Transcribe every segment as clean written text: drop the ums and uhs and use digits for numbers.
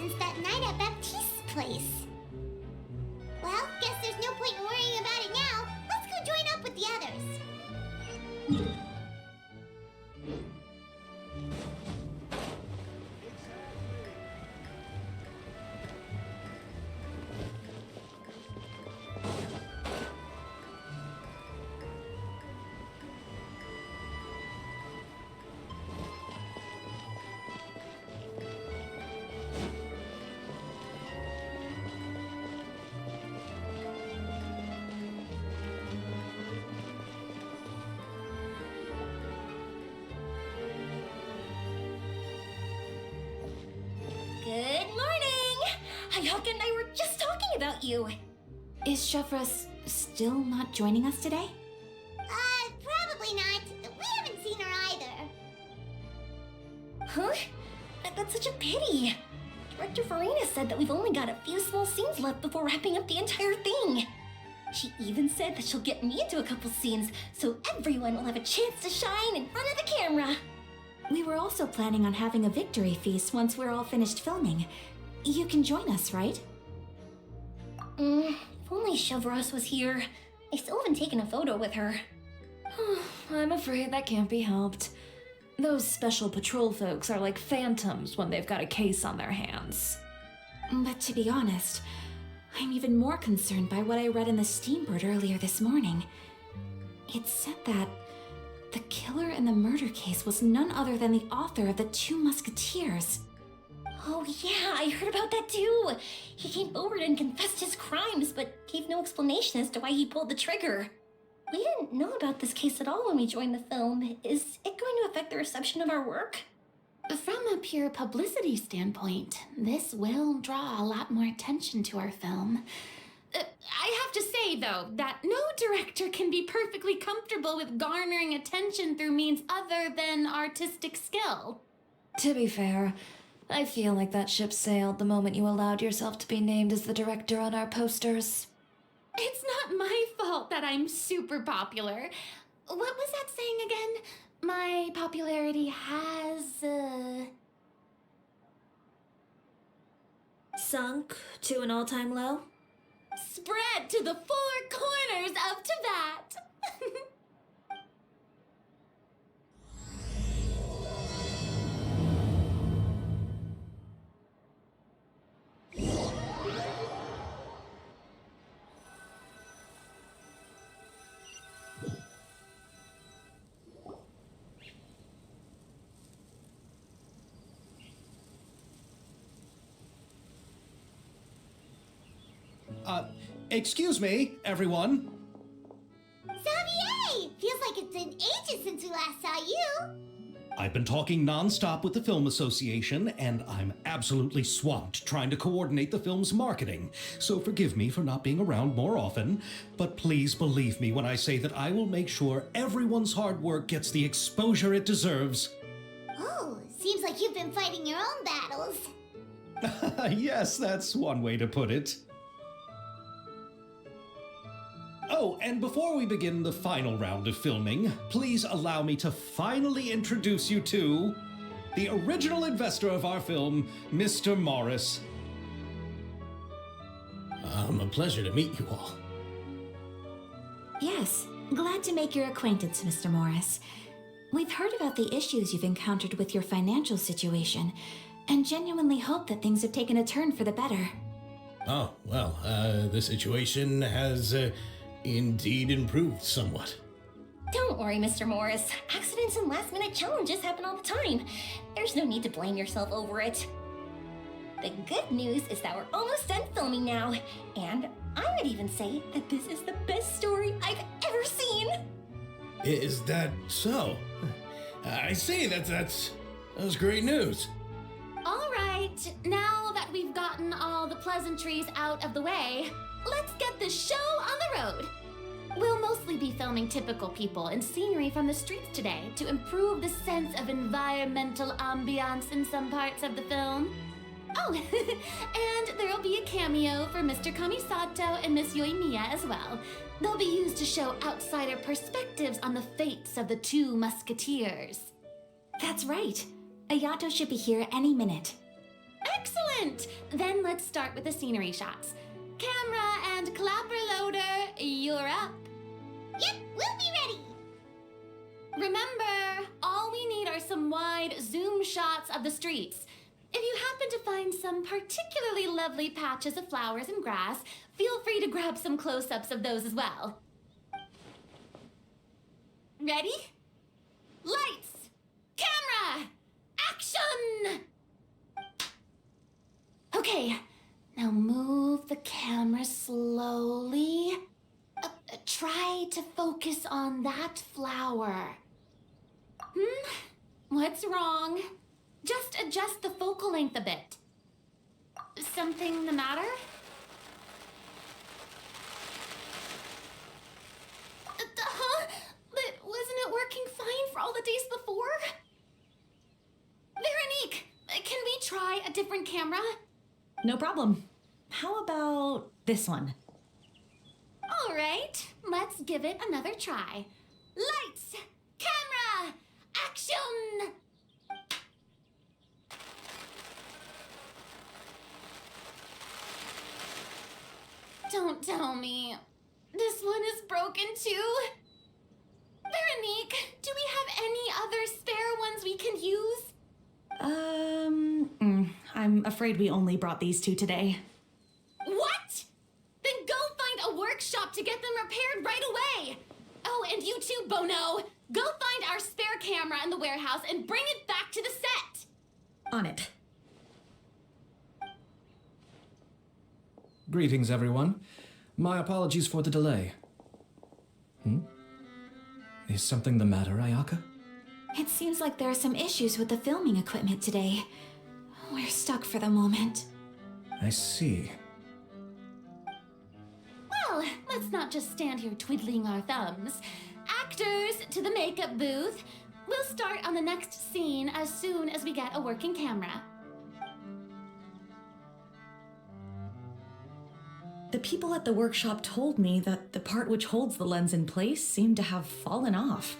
since that night at Baptiste's place. Well, guess there's no point in worrying about it now. Let's go join up with the others. Good morning! Hayaka and I were just talking about you. Is Chevrese still not joining us today? Probably not. We haven't seen her either. Huh? That's such a pity. Director Farina said that we've only got a few small scenes left before wrapping up the entire thing. She even said that she'll get me into a couple scenes so everyone will have a chance to shine in front of the camera. We were also planning on having a victory feast once we're all finished filming. You can join us, right? If only Chevrese was here. I still haven't taken a photo with her. I'm afraid that can't be helped. Those special patrol folks are like phantoms when they've got a case on their hands. But to be honest, I'm even more concerned by what I read in the Steambird earlier this morning. It said that the killer in the murder case was none other than the author of the Two Musketeers. Oh yeah, I heard about that too. He came forward and confessed his crimes, but gave no explanation as to why he pulled the trigger. We didn't know about this case at all when we joined the film. Is it going to affect the reception of our work? From a pure publicity standpoint, this will draw a lot more attention to our film. I have to say, though, that no director can be perfectly comfortable with garnering attention through means other than artistic skill. To be fair, I feel like that ship sailed the moment you allowed yourself to be named as the director on our posters. It's not my fault that I'm super popular. What was that saying again? My popularity has, Sunk to an all-time low? spread to the four corners of Tibet. Excuse me, everyone. Xavier! Feels like it's been ages since we last saw you. I've been talking nonstop with the Film Association, and I'm absolutely swamped trying to coordinate the film's marketing. So forgive me for not being around more often, but please believe me when I say that I will make sure everyone's hard work gets the exposure it deserves. Oh, seems like you've been fighting your own battles. Yes, that's one way to put it. Oh, and before we begin the final round of filming, please allow me to finally introduce you to the original investor of our film, Mr. Morris. A pleasure to meet you all. Yes, glad to make your acquaintance, Mr. Morris. We've heard about the issues you've encountered with your financial situation, and genuinely hope that things have taken a turn for the better. Oh, well, the situation has indeed improved somewhat. Don't worry, Mr. Morris. Accidents and last-minute challenges happen all the time. There's no need to blame yourself over it. The good news is that we're almost done filming now, and I would even say that this is the best story I've ever seen. Is that so? I see, that's great news. All right, now that we've gotten all the pleasantries out of the way, let's get this show on the road. We'll mostly be filming typical people and scenery from the streets today to improve the sense of environmental ambiance in some parts of the film. Oh, and there'll be a cameo for Mr. Kamisato and Miss Yoimiya as well. They'll be used to show outsider perspectives on the fates of the two musketeers. That's right. Ayato should be here any minute. Excellent! Excellent! Then let's start with the scenery shots. Camera and clapper loader, you're up. Yep, we'll be ready. Remember, all we need are some wide zoom shots of the streets. If you happen to find some particularly lovely patches of flowers and grass, feel free to grab some close-ups of those as well. Ready? Lights! Camera! Action! Okay, now move the camera slowly. Try to focus on that flower. What's wrong? Just adjust the focal length a bit. Something the matter? Huh? But wasn't it working fine for all the days before? Veronique, can we try a different camera? No problem. How about this one? All right, let's give it another try. Lights, camera, action! Don't tell me. This one is broken too? Veronique, do we have any other spare ones we can use? I'm afraid we only brought these two today. What? Then go find a workshop to get them repaired right away. Oh, and you too, Bono. Go find our spare camera in the warehouse and bring it back to the set. On it. Greetings, everyone. My apologies for the delay. Is something the matter, Ayaka? It seems like there are some issues with the filming equipment today. We're stuck for the moment. I see. Well, let's not just stand here twiddling our thumbs. Actors, to the makeup booth. We'll start on the next scene as soon as we get a working camera. The people at the workshop told me that the part which holds the lens in place seemed to have fallen off.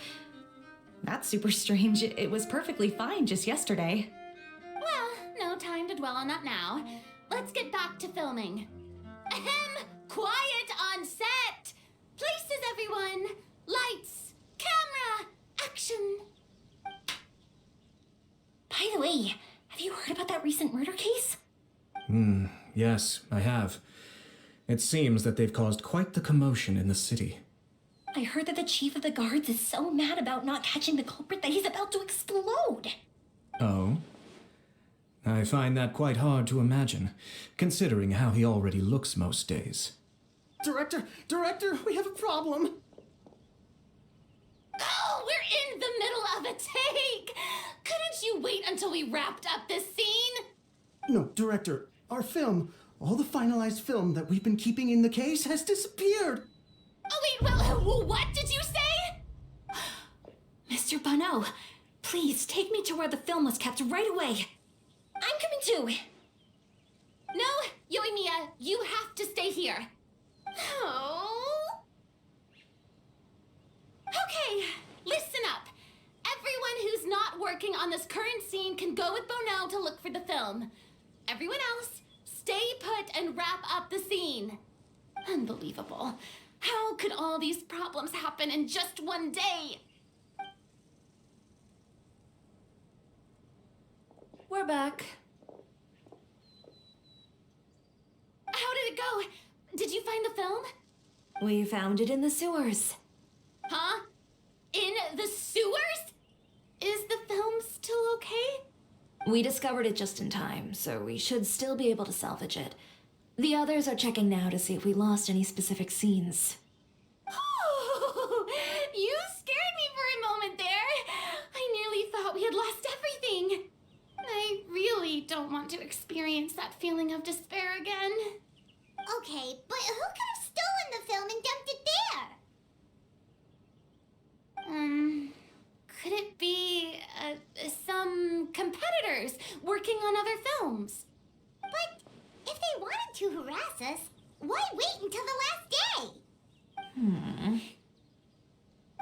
That's super strange. It was perfectly fine just yesterday. Well, no time to dwell on that now. Let's get back to filming. Ahem! Quiet on set! Places, everyone! Lights! Camera! Action! By the way, have you heard about that recent murder case? Yes, I have. It seems that they've caused quite the commotion in the city. I heard that the chief of the guards is so mad about not catching the culprit that he's about to explode. Oh? I find that quite hard to imagine, considering how he already looks most days. Director, we have a problem. Oh, we're in the middle of a take! Couldn't you wait until we wrapped up this scene? No, Director, our film, all the finalized film that we've been keeping in the case has disappeared. Oh, wait, well, what did you say? Mr. Bono, please take me to where the film was kept right away. I'm coming too. No, Yoimiya, you have to stay here. Oh. Okay, listen up. Everyone who's not working on this current scene can go with Bono to look for the film. Everyone else, stay put and wrap up the scene. Unbelievable. How could all these problems happen in just one day? We're back. How did it go? Did you find the film? We found it in the sewers. Huh? In the sewers? Is the film still okay? We discovered it just in time, so we should still be able to salvage it. The others are checking now to see if we lost any specific scenes. Oh, you scared me for a moment there. I nearly thought we had lost everything. I really don't want to experience that feeling of despair again. Okay, but who could have stolen the film and dumped it there? Could it be some competitors working on other films? But if they wanted to harass us, why wait until the last day?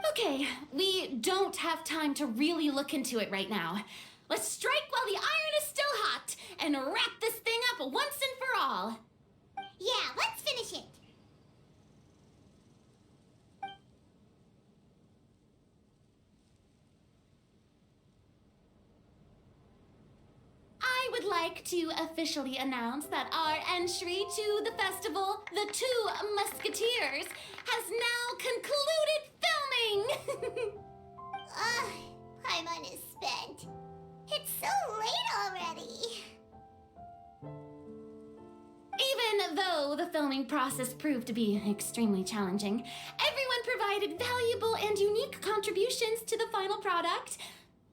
Okay, we don't have time to really look into it right now. Let's strike while the iron is still hot and wrap this thing up once and for all. Yeah, let's finish it. I would like to officially announce that our entry to the festival, The Two Musketeers, has now concluded filming! Paimon is spent. It's so late already. Even though the filming process proved to be extremely challenging, everyone provided valuable and unique contributions to the final product.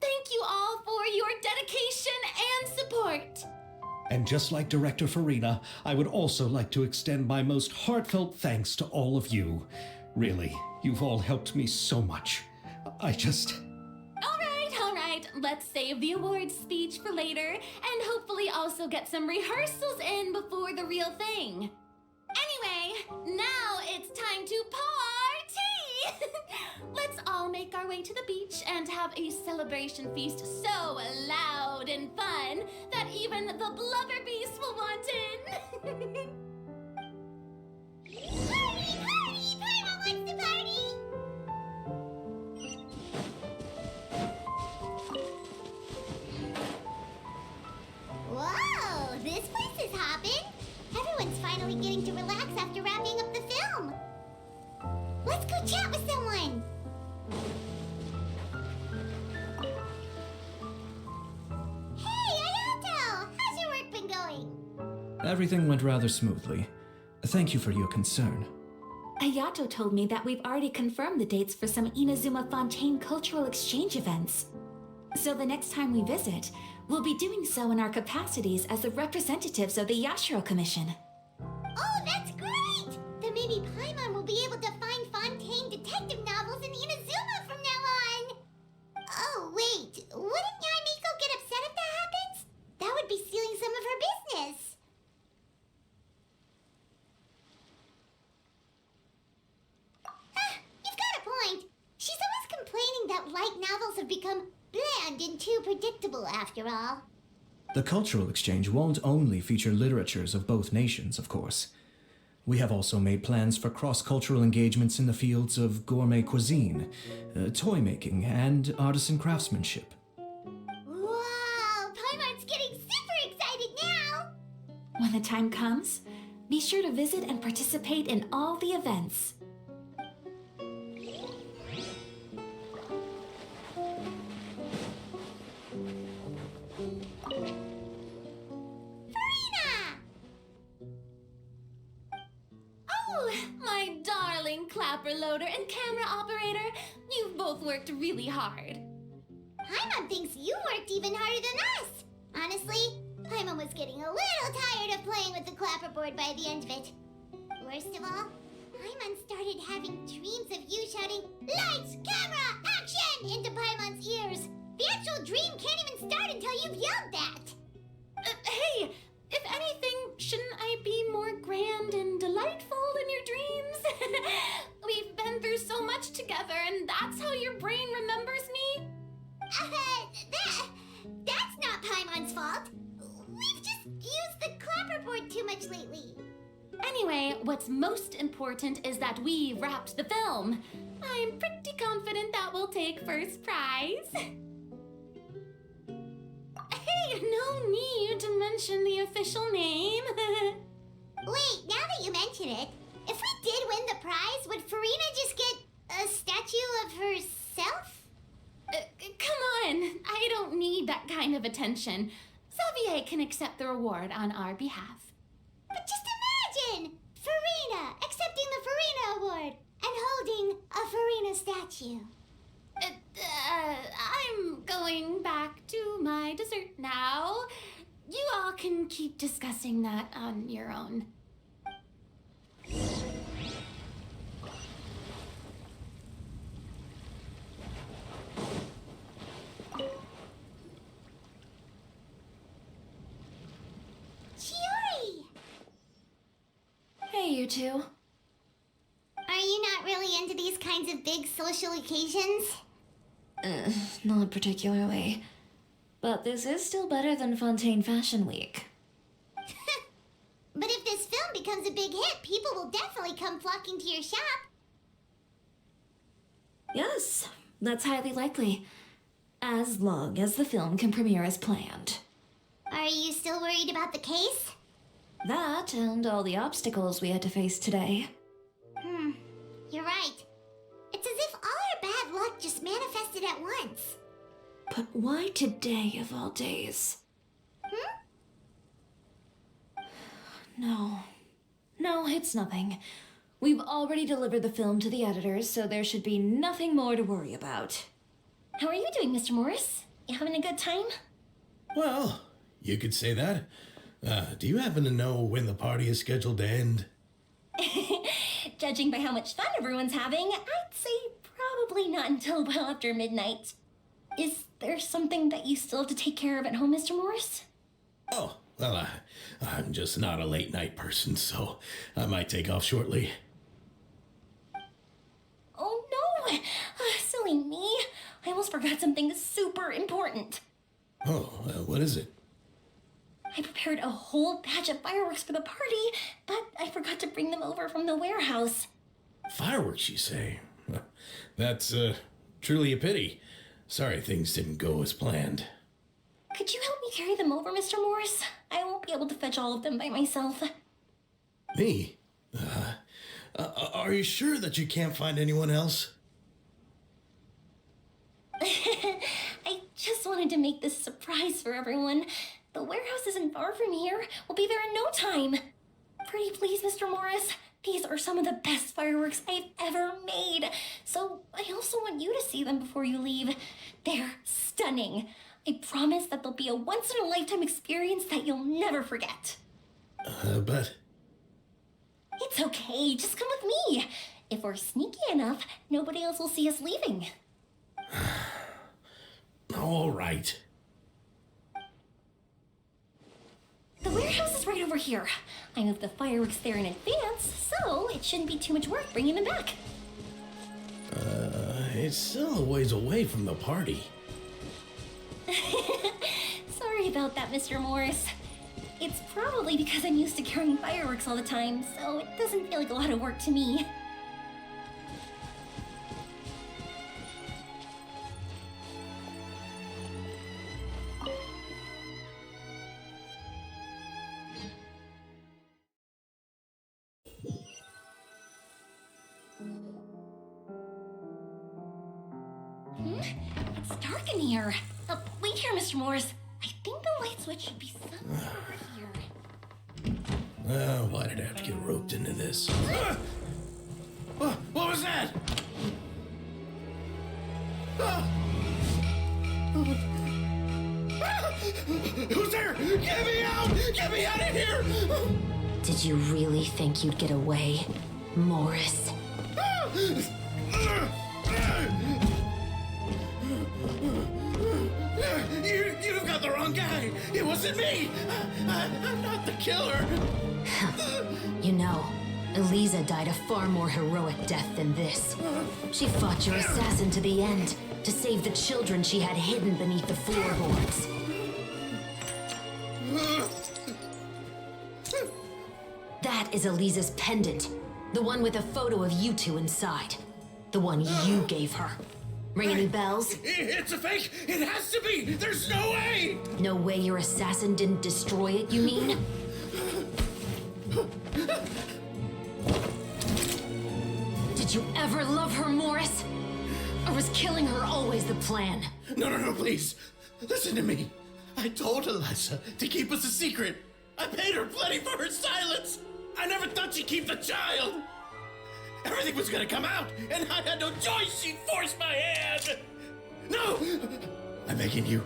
Thank you all for your dedication and support. And just like Director Farina, I would also like to extend my most heartfelt thanks to all of you. Really, you've all helped me so much. All right. Let's save the awards speech for later and hopefully also get some rehearsals in before the real thing. Anyway, now it's time to party! Let's all make our way to the beach and have a celebration feast so loud and fun that even the blubber beast will want in. Party! Paimon wants to party! Whoa, this place is hopping. Everyone's finally getting to relax after wrapping up the film. Let's go chat with someone. Hey, Ayato! How's your work been going? Everything went rather smoothly. Thank you for your concern. Ayato told me that we've already confirmed the dates for some Inazuma Fontaine cultural exchange events. So the next time we visit, we'll be doing so in our capacities as the representatives of the Yashiro Commission. Oh, that's great! Then maybe Paimon will be able to find Fontaine detective novels in Inazuma from now on. Oh, wait. Wouldn't Yamiko get upset if that happens? That would be stealing some of her business. You've got a point. She's always complaining that light novels have become bland and too predictable after all. The cultural exchange won't only feature literatures of both nations, of course. We have also made plans for cross-cultural engagements in the fields of gourmet cuisine, toy making, and artisan craftsmanship. Wow, Paimon's getting super excited now! When the time comes, be sure to visit and participate in all the events. Oh, my darling clapper loader and camera operator, you've both worked really hard. Paimon thinks you worked even harder than us. Honestly, Paimon was getting a little tired of playing with the clapperboard by the end of it. Worst of all, Paimon started having dreams of you shouting, "Lights, camera, action!" into Paimon's ears. The actual dream can't even start until you've yelled that. Hey, if anything, shouldn't I be more grand and delightful in your dreams? We've been through so much together, and that's how your brain remembers me? That's not Paimon's fault. We've just used the clapperboard too much lately. Anyway, what's most important is that we wrapped the film. I'm pretty confident that we'll take first prize. Hey, no need to mention the official name. Wait, now that you mention it, if we did win the prize, would Farina just get a statue of herself? Come on, I don't need that kind of attention. Xavier can accept the reward on our behalf. But just imagine! Farina accepting the Farina Award and holding a Farina statue. I'm going back to my dessert now. You all can keep discussing that on your own. Chiori! Hey, you two. Are you not really into these kinds of big social occasions? Not particularly. But this is still better than Fontaine Fashion Week. But if this film becomes a big hit, people will definitely come flocking to your shop. Yes, that's highly likely. As long as the film can premiere as planned. Are you still worried about the case? That and all the obstacles we had to face today. You're right. It's as if all our bad luck just manifested at once. But why today of all days? No, it's nothing. We've already delivered the film to the editors, so there should be nothing more to worry about. How are you doing, Mr. Morris? You having a good time? Well, you could say that. Do you happen to know when the party is scheduled to end? Judging by how much fun everyone's having, I'd say probably not until well after midnight. Is there something that you still have to take care of at home, Mr. Morris? Oh, well, I'm just not a late night person, so I might take off shortly. Oh no! Silly me. I almost forgot something super important. Oh, what is it? I prepared a whole batch of fireworks for the party, but I forgot to bring them over from the warehouse. Fireworks, you say? That's truly a pity. Sorry things didn't go as planned. Could you help me carry them over, Mr. Morris? I won't be able to fetch all of them by myself. Me? Are you sure that you can't find anyone else? I just wanted to make this surprise for everyone. The warehouse isn't far from here. We'll be there in no time. Pretty please, Mr. Morris. These are some of the best fireworks I've ever made. So I also want you to see them before you leave. They're stunning. I promise that they'll be a once-in-a-lifetime experience that you'll never forget. But... It's okay. Just come with me. If we're sneaky enough, nobody else will see us leaving. All right. The warehouse is right over here. I moved the fireworks there in advance, so it shouldn't be too much work bringing them back. It's still a ways away from the party. Sorry about that, Mr. Morris. It's probably because I'm used to carrying fireworks all the time, so it doesn't feel like a lot of work to me. It's dark in here. Wait here, Mr. Morris. I think the light switch should be somewhere over here. Why did I have to get roped into this? What was that? Who's there? Get me out! Get me out of here! Did you really think you'd get away, Morris? You've got the wrong guy. It wasn't me. I'm not the killer. You know, Eliza died a far more heroic death than this. She fought your assassin to the end to save the children she had hidden beneath the floorboards. That is Eliza's pendant. The one with a photo of you two inside. The one you gave her. Ring any bells? It's a fake. It has to be. There's no way. No way your assassin didn't destroy it, you mean? Did you ever love her, Morris? Or was killing her always the plan? No, please. Listen to me. I told Eliza to keep us a secret. I paid her plenty for her silence. I never thought she'd keep the child. Everything was gonna come out, and I had no choice. She'd force my hand. No! I'm begging you.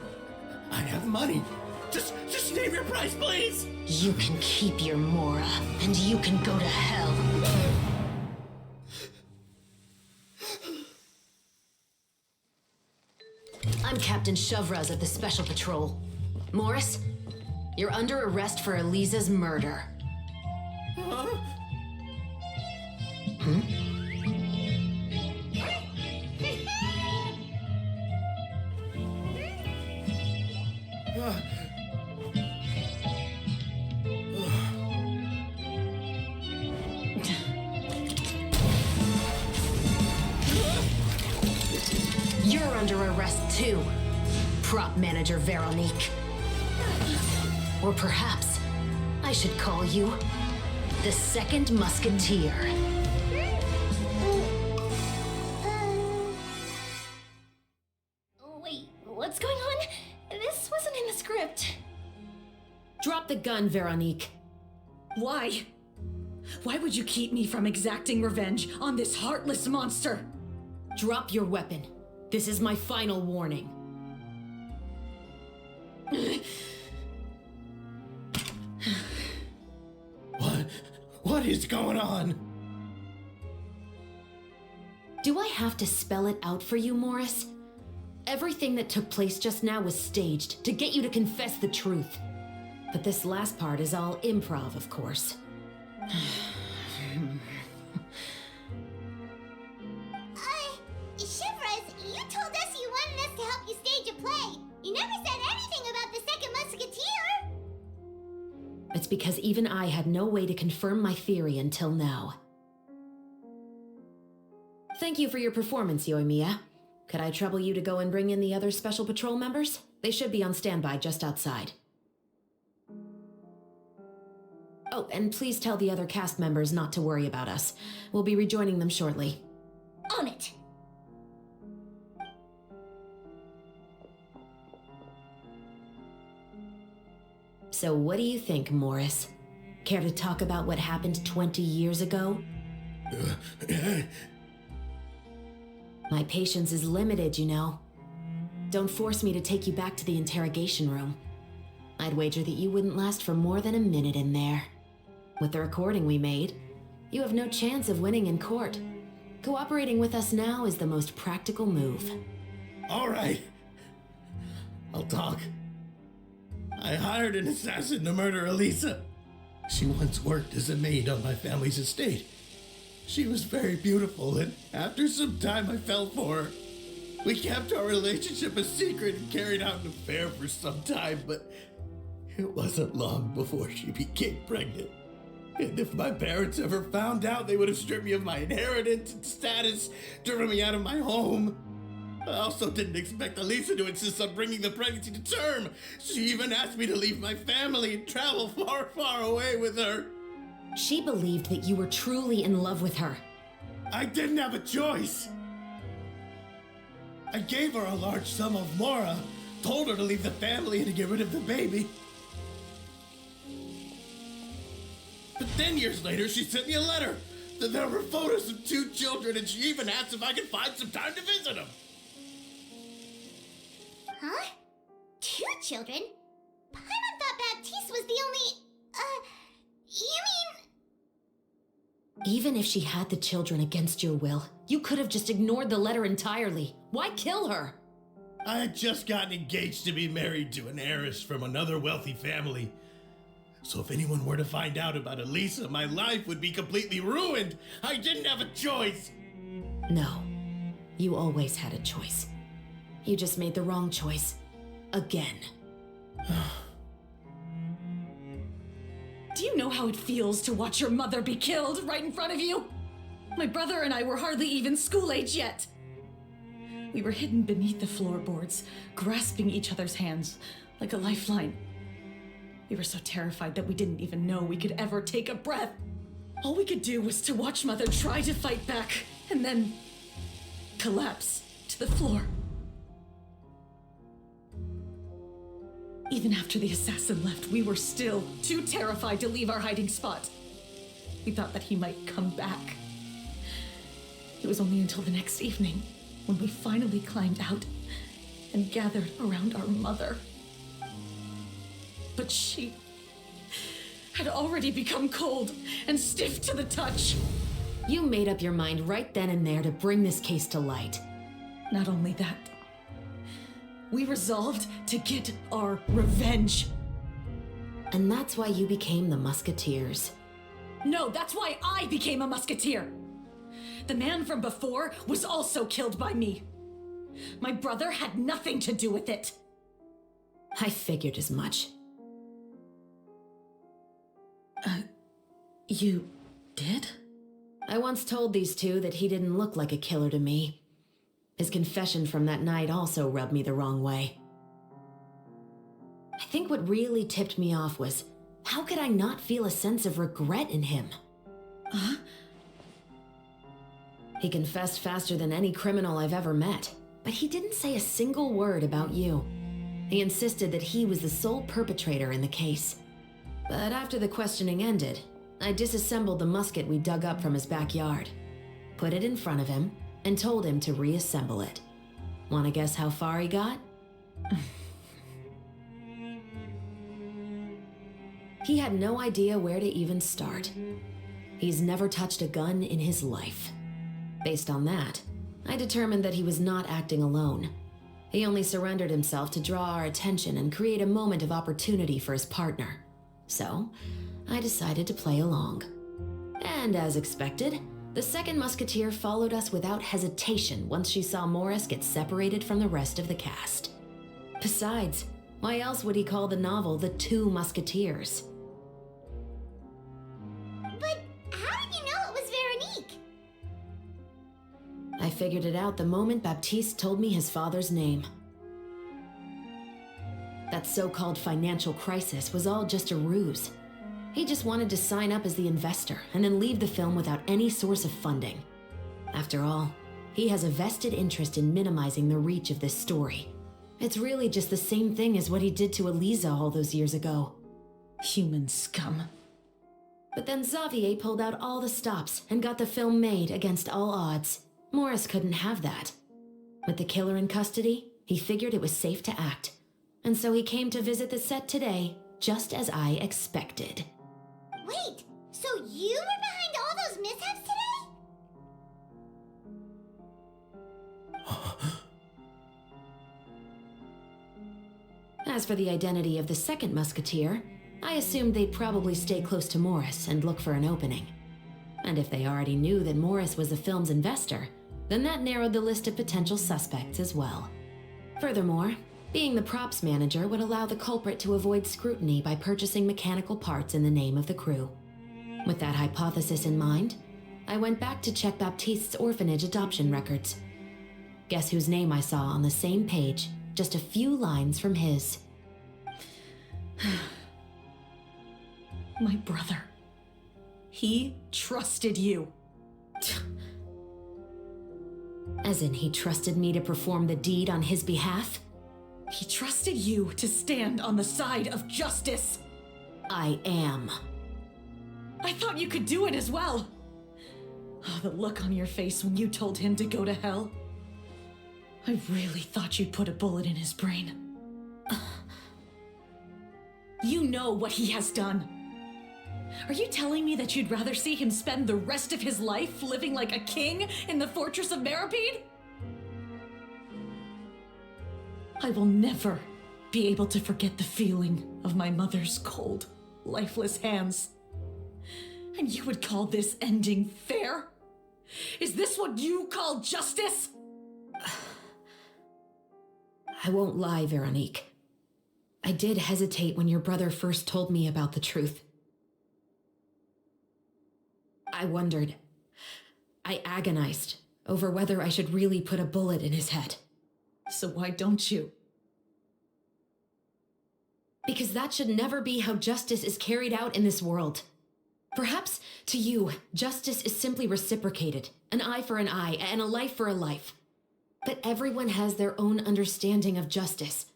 I have money. Just name your price, please. You can keep your Mora, and you can go to hell. I'm Captain Chevrese at the Special Patrol. Morris, you're under arrest for Eliza's murder. You're under arrest too, prop manager Veronique. Or perhaps I should call you the second musketeer. Wait, what's going on? This wasn't in the script. Drop the gun, Veronique. Why? Why would you keep me from exacting revenge on this heartless monster? Drop your weapon. This is my final warning. What is going on? Do I have to spell it out for you, Morris? Everything that took place just now was staged to get you to confess the truth. But this last part is all improv, of course. Chevrese, you told us you wanted us to help you stage a play. You never said anything about the second musketeer. It's because even I had no way to confirm my theory until now. Thank you for your performance, Yoimiya. Could I trouble you to go and bring in the other Special Patrol members? They should be on standby just outside. Oh, and please tell the other cast members not to worry about us. We'll be rejoining them shortly. On it. So what do you think, Morris? Care to talk about what happened 20 years ago? My patience is limited, you know. Don't force me to take you back to the interrogation room. I'd wager that you wouldn't last for more than a minute in there. With the recording we made, you have no chance of winning in court. Cooperating with us now is the most practical move. All right. I'll talk. I hired an assassin to murder Elisa. She once worked as a maid on my family's estate. She was very beautiful, and after some time I fell for her. We kept our relationship a secret and carried out an affair for some time, but it wasn't long before she became pregnant. And if my parents ever found out, they would have stripped me of my inheritance and status, driven me out of my home. I also didn't expect Elisa to insist on bringing the pregnancy to term. She even asked me to leave my family and travel far, far away with her. She believed that you were truly in love with her. I didn't have a choice. I gave her a large sum of mora, told her to leave the family and to get rid of the baby. But then years later, she sent me a letter. There were photos of 2 children, and she even asked if I could find some time to visit them. Huh? 2 children? Paimon thought Baptiste was the only... you mean... Even if she had the children against your will, you could have just ignored the letter entirely. Why kill her? I had just gotten engaged to be married to an heiress from another wealthy family. So if anyone were to find out about Elisa, my life would be completely ruined. I didn't have a choice. No, you always had a choice. You just made the wrong choice. Again. Do you know how it feels to watch your mother be killed right in front of you? My brother and I were hardly even school age yet. We were hidden beneath the floorboards, grasping each other's hands like a lifeline. We were so terrified that we didn't even know we could ever take a breath. All we could do was to watch Mother try to fight back and then collapse to the floor. Even after the assassin left, we were still too terrified to leave our hiding spot. We thought that he might come back. It was only until the next evening when we finally climbed out and gathered around our mother. But she had already become cold and stiff to the touch. You made up your mind right then and there to bring this case to light. Not only that, we resolved to get our revenge. And that's why you became the Musketeers. No, that's why I became a musketeer. The man from before was also killed by me. My brother had nothing to do with it. I figured as much. You did? I once told these two that he didn't look like a killer to me. His confession from that night also rubbed me the wrong way. I think what really tipped me off was, how could I not feel a sense of regret in him? Huh? He confessed faster than any criminal I've ever met, but he didn't say a single word about you. He insisted that he was the sole perpetrator in the case. But after the questioning ended, I disassembled the musket we dug up from his backyard, put it in front of him, and told him to reassemble it. Want to guess how far he got? He had no idea where to even start. He's never touched a gun in his life. Based on that, I determined that he was not acting alone. He only surrendered himself to draw our attention and create a moment of opportunity for his partner. So, I decided to play along. And as expected, the second musketeer followed us without hesitation once she saw Morris get separated from the rest of the cast. Besides, why else would he call the novel The Two Musketeers? But how did you know it was Veronique? I figured it out the moment Baptiste told me his father's name. That so-called financial crisis was all just a ruse. He just wanted to sign up as the investor and then leave the film without any source of funding. After all, he has a vested interest in minimizing the reach of this story. It's really just the same thing as what he did to Eliza all those years ago. Human scum. But then Xavier pulled out all the stops and got the film made against all odds. Morris couldn't have that. With the killer in custody, he figured it was safe to act. And so he came to visit the set today, just as I expected. Wait, so you were behind all those mishaps today? As for the identity of the second musketeer, I assumed they'd probably stay close to Morris and look for an opening. And if they already knew that Morris was the film's investor, then that narrowed the list of potential suspects as well. Furthermore, being the props manager would allow the culprit to avoid scrutiny by purchasing mechanical parts in the name of the crew. With that hypothesis in mind, I went back to check Baptiste's orphanage adoption records. Guess whose name I saw on the same page, just a few lines from his. My brother. He trusted you. As in, he trusted me to perform the deed on his behalf? He trusted you to stand on the side of justice. I am. I thought you could do it as well. Oh, the look on your face when you told him to go to hell. I really thought you'd put a bullet in his brain. You know what he has done. Are you telling me that you'd rather see him spend the rest of his life living like a king in the fortress of Meripede? I will never be able to forget the feeling of my mother's cold, lifeless hands. And you would call this ending fair? Is this what you call justice? I won't lie, Veronique. I did hesitate when your brother first told me about the truth. I wondered. I agonized over whether I should really put a bullet in his head. So why don't you? Because that should never be how justice is carried out in this world. Perhaps, to you, justice is simply reciprocated, an eye for an eye and a life for a life. But everyone has their own understanding of justice.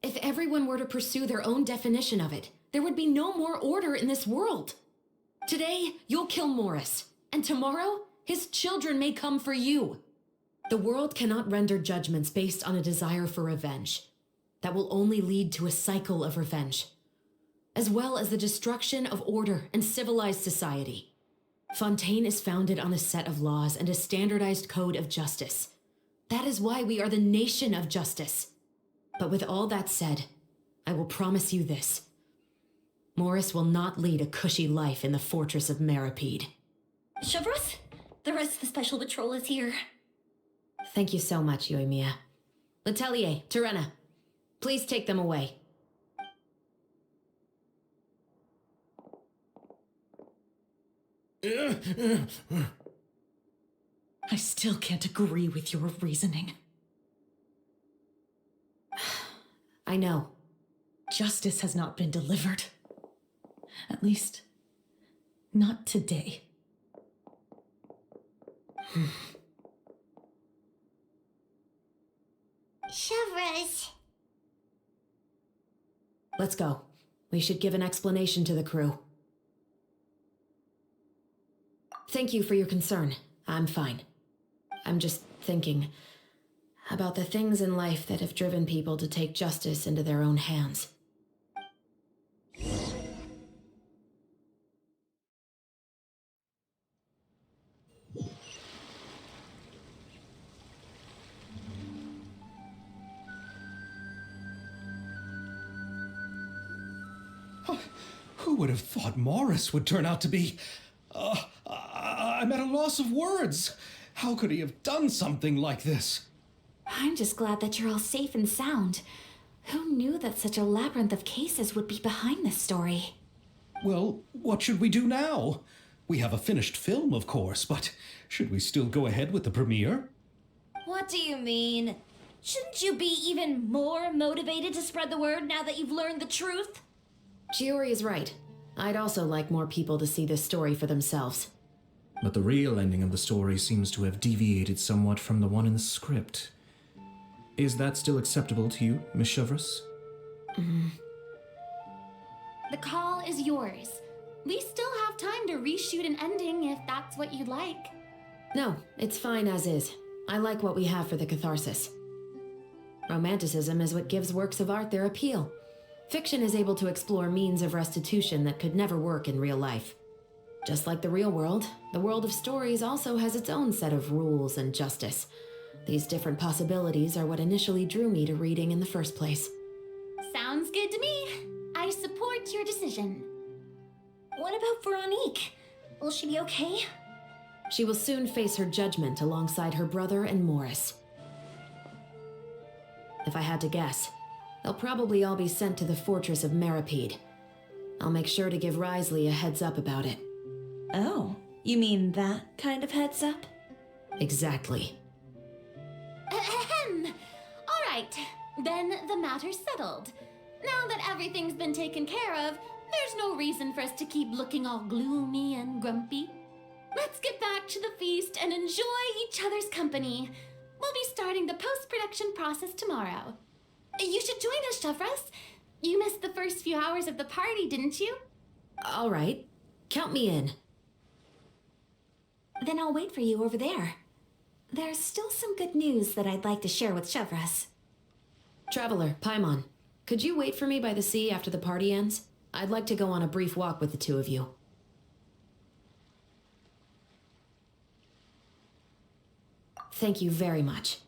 If everyone were to pursue their own definition of it, there would be no more order in this world. Today, you'll kill Morris, and tomorrow, his children may come for you. The world cannot render judgments based on a desire for revenge. That will only lead to a cycle of revenge, as well as the destruction of order and civilized society. Fontaine is founded on a set of laws and a standardized code of justice. That is why we are the nation of justice. But with all that said, I will promise you this. Morris will not lead a cushy life in the fortress of Meripede. Chevrese, the rest of the special patrol is here. Thank you so much, Yoimiya. Letelier, Terena, please take them away. I still can't agree with your reasoning. I know. Justice has not been delivered. At least, not today. Chevrese. Let's go. We should give an explanation to the crew. Thank you for your concern. I'm fine. I'm just thinking about the things in life that have driven people to take justice into their own hands. Who would have thought Morris would turn out to be... I'm at a loss of words. How could he have done something like this? I'm just glad that you're all safe and sound. Who knew that such a labyrinth of cases would be behind this story? Well, what should we do now? We have a finished film, of course, but should we still go ahead with the premiere? What do you mean? Shouldn't you be even more motivated to spread the word now that you've learned the truth? Chiori is right. I'd also like more people to see this story for themselves. But the real ending of the story seems to have deviated somewhat from the one in the script. Is that still acceptable to you, Miss Chevrese? The call is yours. We still have time to reshoot an ending if that's what you'd like. No, it's fine as is. I like what we have for the catharsis. Romanticism is what gives works of art their appeal. Fiction is able to explore means of restitution that could never work in real life. Just like the real world, the world of stories also has its own set of rules and justice. These different possibilities are what initially drew me to reading in the first place. Sounds good to me. I support your decision. What about Veronique? Will she be okay? She will soon face her judgment alongside her brother and Morris. If I had to guess, they'll probably all be sent to the fortress of Meripede. I'll make sure to give Risley a heads up about it. Oh, you mean that kind of heads up? Exactly. Ahem. All right, then the matter's settled. Now that everything's been taken care of, there's no reason for us to keep looking all gloomy and grumpy. Let's get back to the feast and enjoy each other's company. We'll be starting the post-production process tomorrow. You should join us, Chevrese. You missed the first few hours of the party, didn't you? All right, count me in. Then I'll wait for you over there. There's still some good news that I'd like to share with Chevrese. Traveler, Paimon, could you wait for me by the sea after the party ends? I'd like to go on a brief walk with the two of you. Thank you very much.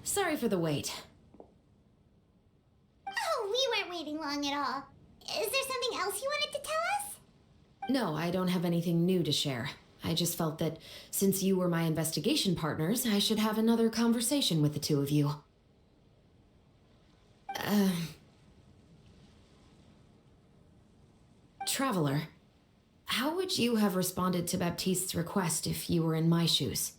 Sorry for the wait. Oh, we weren't waiting long at all. Is there something else you wanted to tell us? No, I don't have anything new to share. I just felt that since you were my investigation partners, I should have another conversation with the two of you. Traveler, how would you have responded to Baptiste's request if you were in my shoes?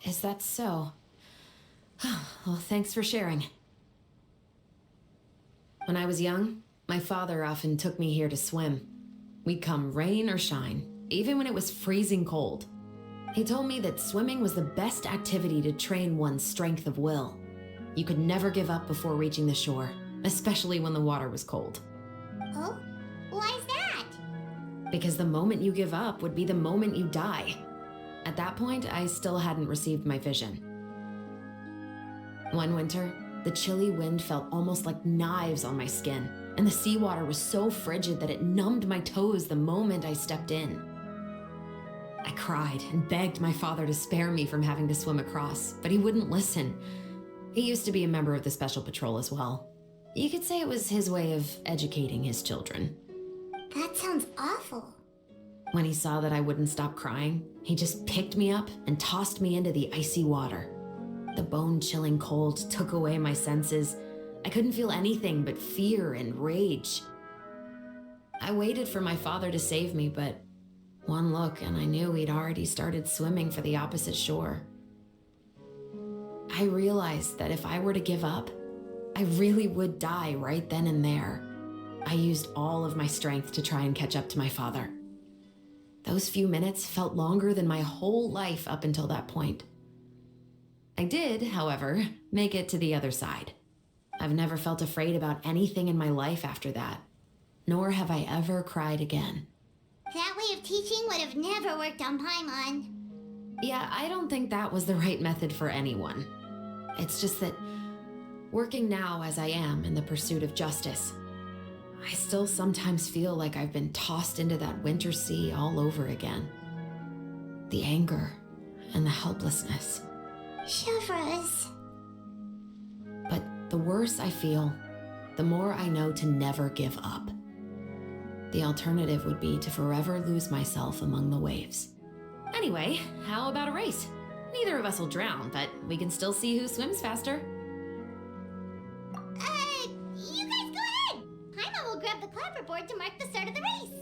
Is that so? Well, thanks for sharing. When I was young, my father often took me here to swim. We'd come rain or shine, even when it was freezing cold. He told me that swimming was the best activity to train one's strength of will. You could never give up before reaching the shore, especially when the water was cold. Oh? Why's that? Because the moment you give up would be the moment you die. At that point, I still hadn't received my vision. One winter, the chilly wind felt almost like knives on my skin, and the seawater was so frigid that it numbed my toes the moment I stepped in. I cried and begged my father to spare me from having to swim across, but he wouldn't listen. He used to be a member of the Special Patrol as well. You could say it was his way of educating his children. That sounds awful. When he saw that I wouldn't stop crying, he just picked me up and tossed me into the icy water. The bone-chilling cold took away my senses. I couldn't feel anything but fear and rage. I waited for my father to save me, but one look and I knew he'd already started swimming for the opposite shore. I realized that if I were to give up, I really would die right then and there. I used all of my strength to try and catch up to my father. Those few minutes felt longer than my whole life up until that point. I did, however, make it to the other side. I've never felt afraid about anything in my life after that, nor have I ever cried again. That way of teaching would have never worked on Paimon. Yeah, I don't think that was the right method for anyone. It's just that, working now as I am in the pursuit of justice, I still sometimes feel like I've been tossed into that winter sea all over again. The anger and the helplessness. Chevrese. But the worse I feel, the more I know to never give up. The alternative would be to forever lose myself among the waves. Anyway, how about a race? Neither of us will drown, but we can still see who swims faster. You guys go ahead. Paimon will grab the clapperboard to mark the start of the race.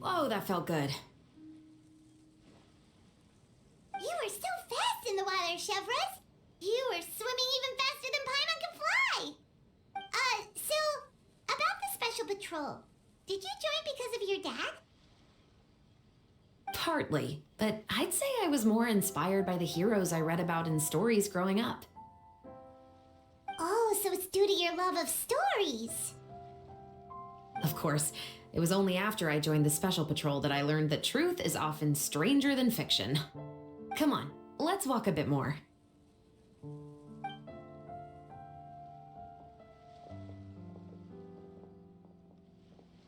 Whoa, that felt good. You were so fast in the water, Chevrese. You were swimming even faster than Paimon can fly. So, about the Special Patrol, did you join because of your dad? Partly, but I'd say I was more inspired by the heroes I read about in stories growing up. Oh, so it's due to your love of stories. Of course, it was only after I joined the Special Patrol that I learned that truth is often stranger than fiction. Come on, let's walk a bit more.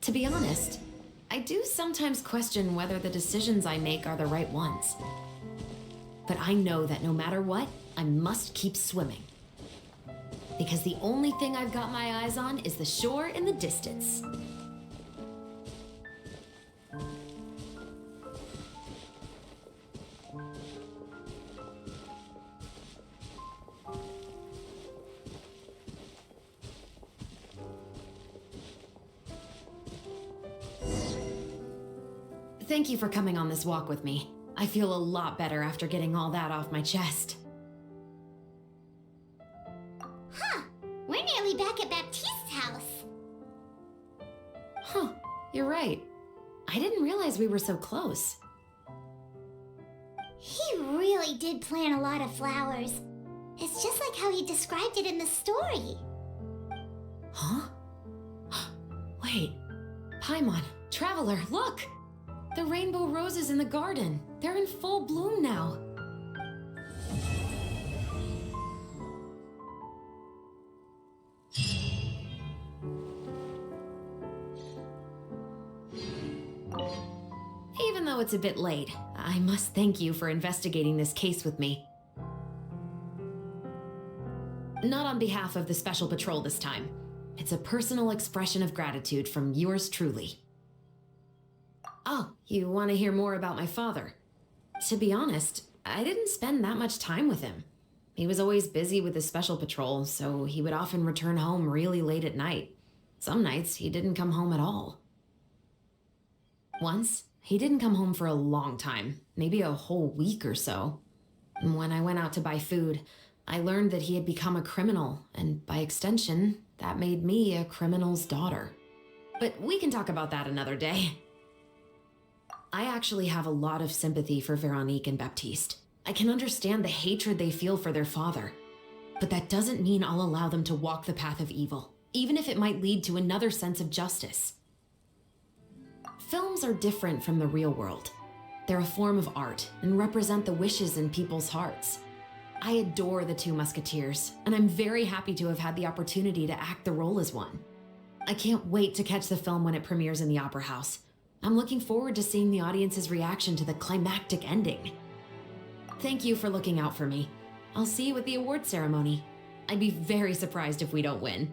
To be honest, I do sometimes question whether the decisions I make are the right ones. But I know that no matter what, I must keep swimming. Because the only thing I've got my eyes on is the shore in the distance. Thank you for coming on this walk with me. I feel a lot better after getting all that off my chest. Huh. We're nearly back at Baptiste's house. Huh, you're right. I didn't realize we were so close. He really did plant a lot of flowers. It's just like how he described it in the story. Huh? Wait. Paimon, Traveler, look! The rainbow roses in the garden. They're in full bloom now. Even though it's a bit late, I must thank you for investigating this case with me. Not on behalf of the Special Patrol this time. It's a personal expression of gratitude from yours truly. Oh, you want to hear more about my father? To be honest, I didn't spend that much time with him. He was always busy with his Special Patrol, so he would often return home really late at night. Some nights, he didn't come home at all. Once, He didn't come home for a long time, maybe a whole week or so. When I went out to buy food, I learned that he had become a criminal, and by extension, that made me a criminal's daughter. But we can talk about that another day. I actually have a lot of sympathy for Veronique and Baptiste. I can understand the hatred they feel for their father. But that doesn't mean I'll allow them to walk the path of evil, even if it might lead to another sense of justice. Films are different from the real world. They're a form of art and represent the wishes in people's hearts. I adore the two Musketeers, and I'm very happy to have had the opportunity to act the role as one. I can't wait to catch the film when it premieres in the Opera House. I'm looking forward to seeing the audience's reaction to the climactic ending. Thank you for looking out for me. I'll see you at the award ceremony. I'd be very surprised if we don't win.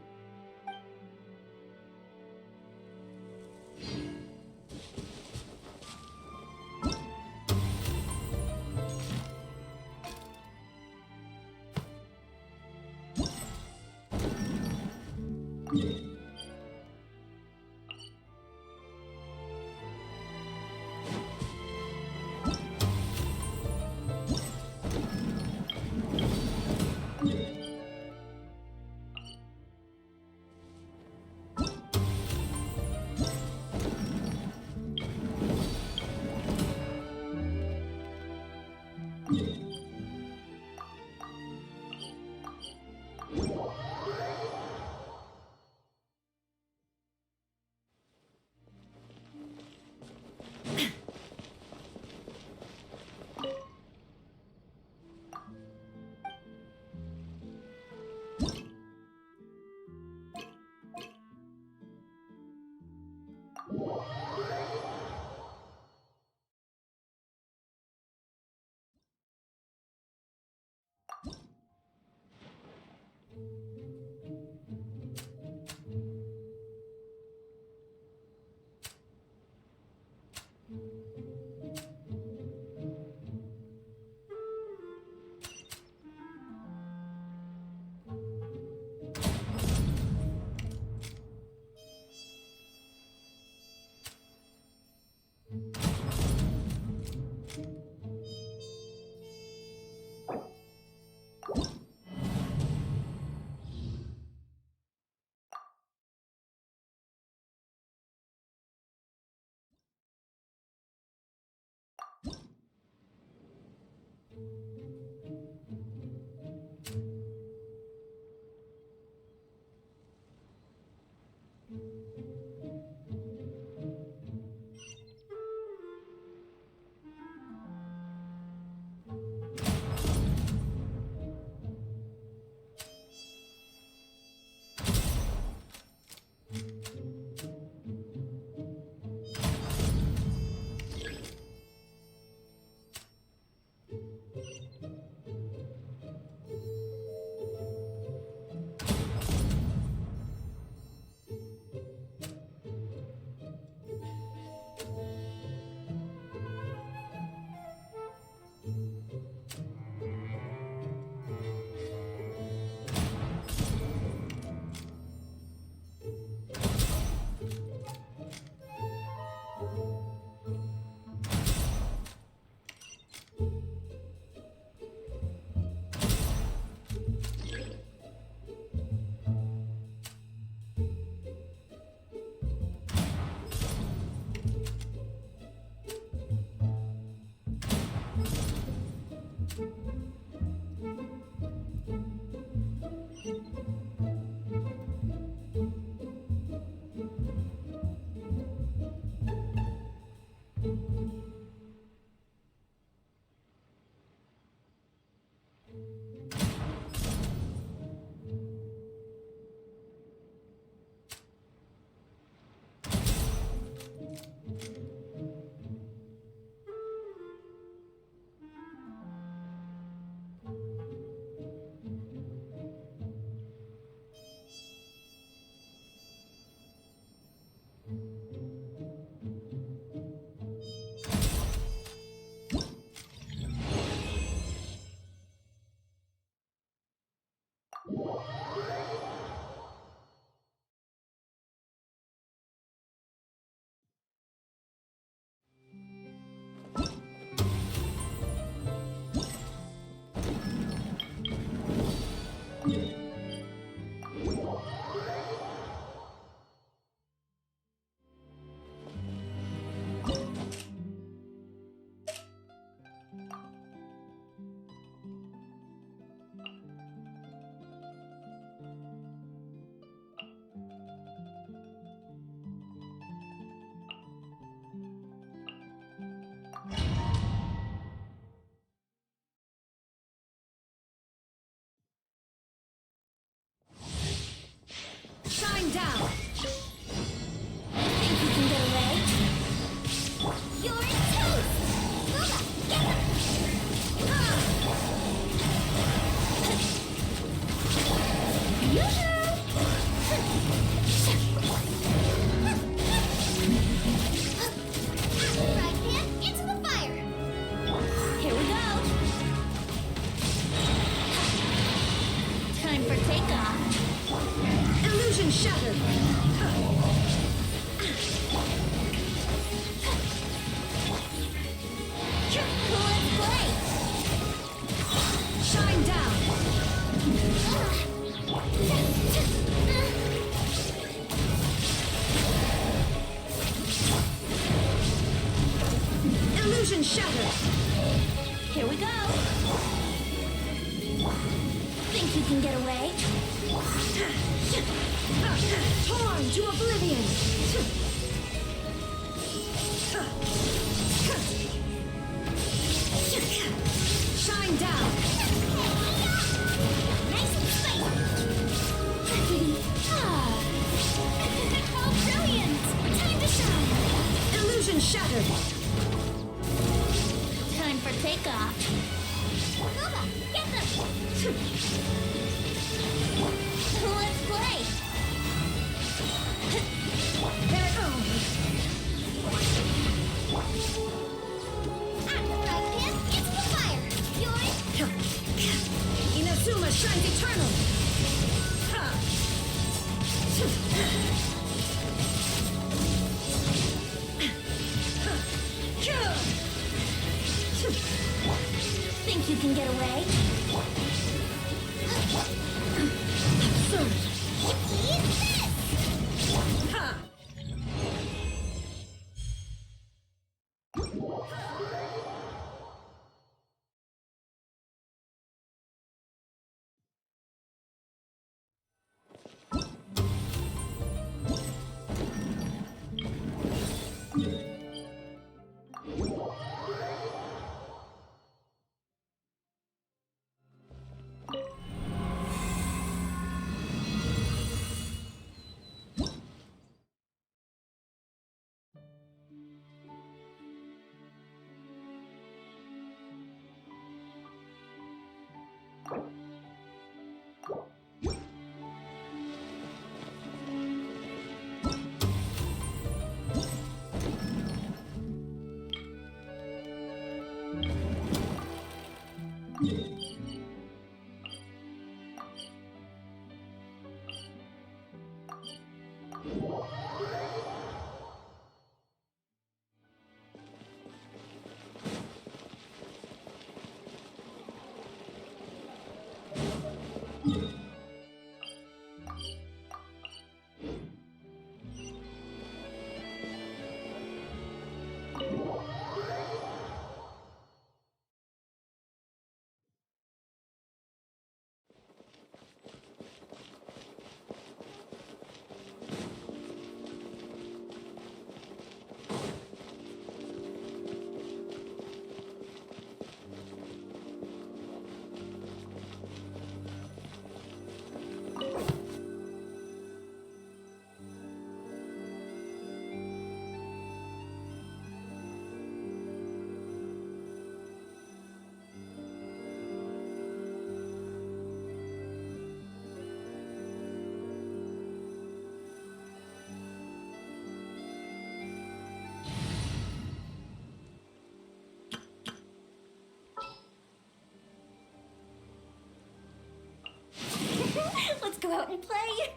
Illusion shattered! Here we go! Think you can get away? Torn to oblivion! Shine down! Nice and spicy. Oh, brilliant! Time to shine. Illusion shattered! Time for takeoff. Nova, get them! Let's play! There it goes! Right, Pim, it's the fire. Yours? Inazuma shines eternal! Think you can get away? Absurd! Eat this! Ha! Let's go out and play!